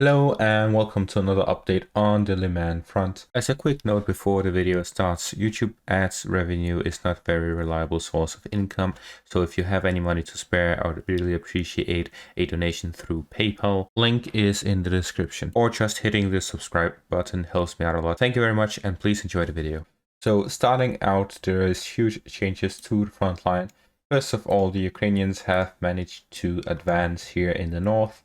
Hello and welcome to another update on the Lyman front. As a quick note before the video starts, YouTube ads revenue is not a very reliable source of income, so if you have any money to spare, I would really appreciate a donation through PayPal. Link is in the description, or just hitting the subscribe button helps me out a lot. Thank you very much and please enjoy the video. So starting out, there is huge changes to the front line. First of all, the Ukrainians have managed to advance here in the north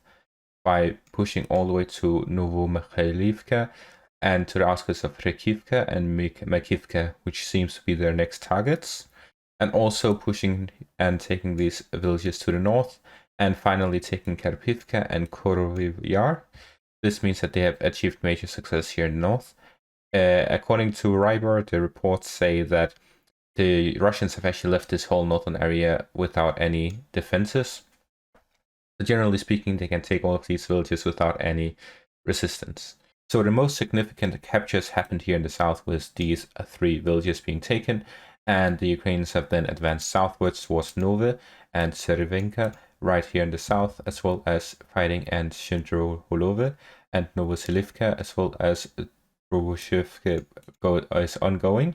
by pushing all the way to Novomikhailivka and to the outskirts of Rekivka and Makivka, which seems to be their next targets, and also pushing and taking these villages to the north, and finally taking Karpivka and Koroviv Yar. This means that they have achieved major success here in the north. According to Ryber, the reports say that the Russians have actually left this whole northern area without any defenses. But generally speaking, they can take all of these villages without any resistance. So the most significant captures happened here in the south with these three villages being taken, and the Ukrainians have then advanced southwards towards Nove and Serivenka right here in the south, as well as fighting and Shindroholove and Novoselivka, as well as Drobushevka is ongoing,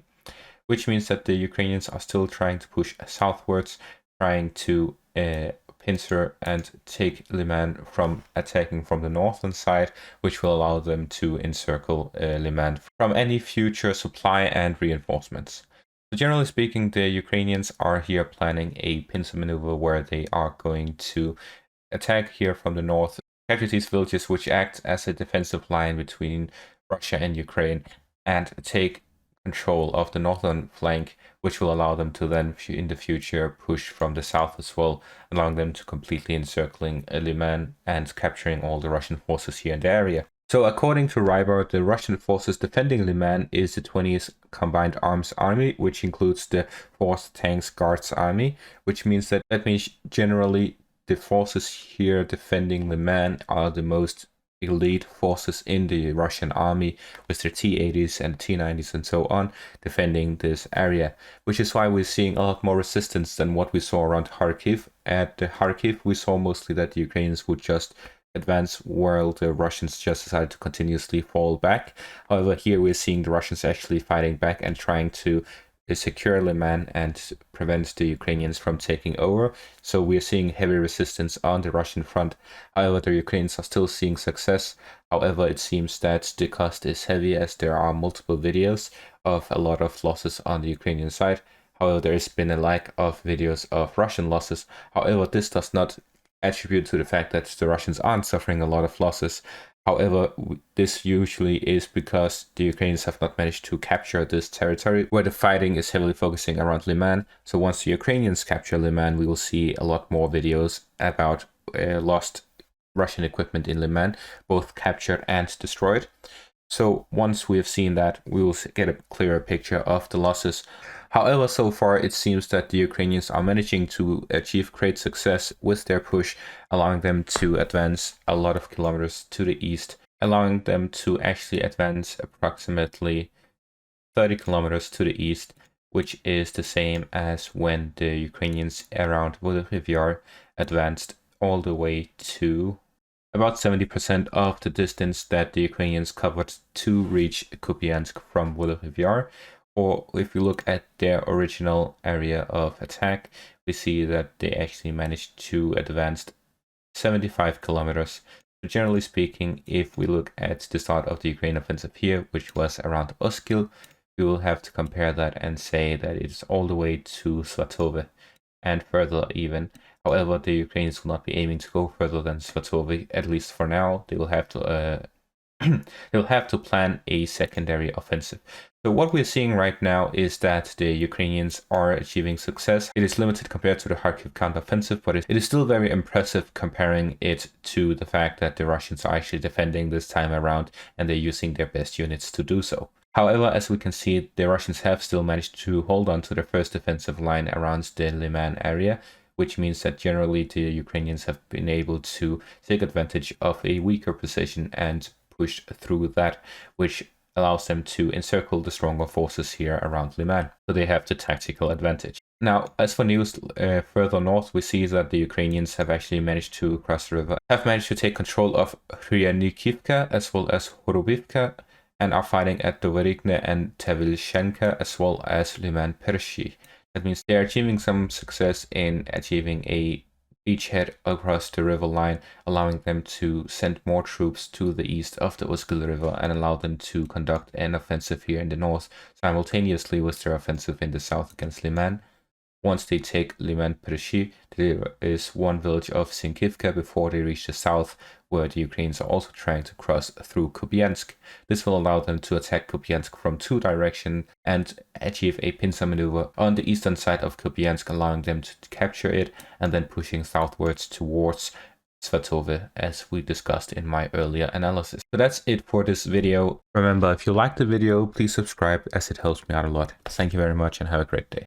which means that the Ukrainians are still trying to push southwards, trying to pincer and take Lyman from attacking from the northern side, which will allow them to encircle Lyman from any future supply and reinforcements. So generally speaking, the Ukrainians are here planning a pincer maneuver where they are going to attack here from the north, capture these villages which act as a defensive line between Russia and Ukraine, and take control of the northern flank, which will allow them to then in the future push from the south as well, allowing them to completely encircling Lyman and capturing all the Russian forces here in the area. So according to Ryber, the Russian forces defending Lyman is the 20th Combined Arms Army, which includes the 4th Tanks Guards Army, which means that generally the forces here defending Lyman are the most elite forces in the Russian army, with their T-80s and T-90s and so on, defending this area, which is why we're seeing a lot more resistance than what we saw around Kharkiv. At Kharkiv, we saw mostly that the Ukrainians would just advance while the Russians just decided to continuously fall back. However, here we're seeing the Russians actually fighting back and trying to secure Lyman and prevent the Ukrainians from taking over. So we're seeing heavy resistance on the Russian front. However, the Ukrainians are still seeing success. However, it seems that the cost is heavy, as there are multiple videos of a lot of losses on the Ukrainian side. However, there has been a lack of videos of Russian losses. However, this does not attribute to the fact that the Russians aren't suffering a lot of losses. However, this usually is because the Ukrainians have not managed to capture this territory, where the fighting is heavily focusing around Lyman. So once the Ukrainians capture Lyman, we will see a lot more videos about lost Russian equipment in Lyman, both captured and destroyed. So once we have seen that, we will get a clearer picture of the losses. However, so far it seems that the Ukrainians are managing to achieve great success with their push, allowing them to advance a lot of kilometers to the east, allowing them to actually advance approximately 30 kilometers to the east, which is the same as when the Ukrainians around Volodymyr Yar advanced all the way to about 70% of the distance that the Ukrainians covered to reach Kupiansk from Volodymyr Yar. Or if we look at their original area of attack, we see that they actually managed to advance 75 kilometers. So generally speaking, if we look at the start of the Ukraine offensive here, which was around Oskil, we will have to compare that and say that it's all the way to Svatove and further even. However, the Ukrainians will not be aiming to go further than Svatove, at least for now. They will have to they'll have to plan a secondary offensive. So what we're seeing right now is that the Ukrainians are achieving success. It is limited compared to the Kharkiv counteroffensive, but it is still very impressive comparing it to the fact that the Russians are actually defending this time around, and they're using their best units to do so. However, as we can see, the Russians have still managed to hold on to their first defensive line around the Lyman area, which means that generally the Ukrainians have been able to take advantage of a weaker position and push through that, which allows them to encircle the stronger forces here around Lyman. So they have the tactical advantage. Now, as for news further north, we see that the Ukrainians have actually managed to cross the river, have managed to take control of Hryaniikivka as well as Horobivka, and are fighting at Doverigne and Tevilshenka as well as Lyman Pershi. That means they are achieving some success in achieving a beachhead across the river line, allowing them to send more troops to the east of the Uskil River and allow them to conduct an offensive here in the north, simultaneously with their offensive in the south against Lyman. Once they take Lyman Pershi, there is one village of Sinkivka before they reach the south, where the Ukrainians are also trying to cross through Kupiansk. This will allow them to attack Kupiansk from two directions and achieve a pincer maneuver on the eastern side of Kupiansk, allowing them to capture it and then pushing southwards towards Svatove, as we discussed in my earlier analysis. So that's it for this video. Remember, if you liked the video, please subscribe as it helps me out a lot. Thank you very much and have a great day.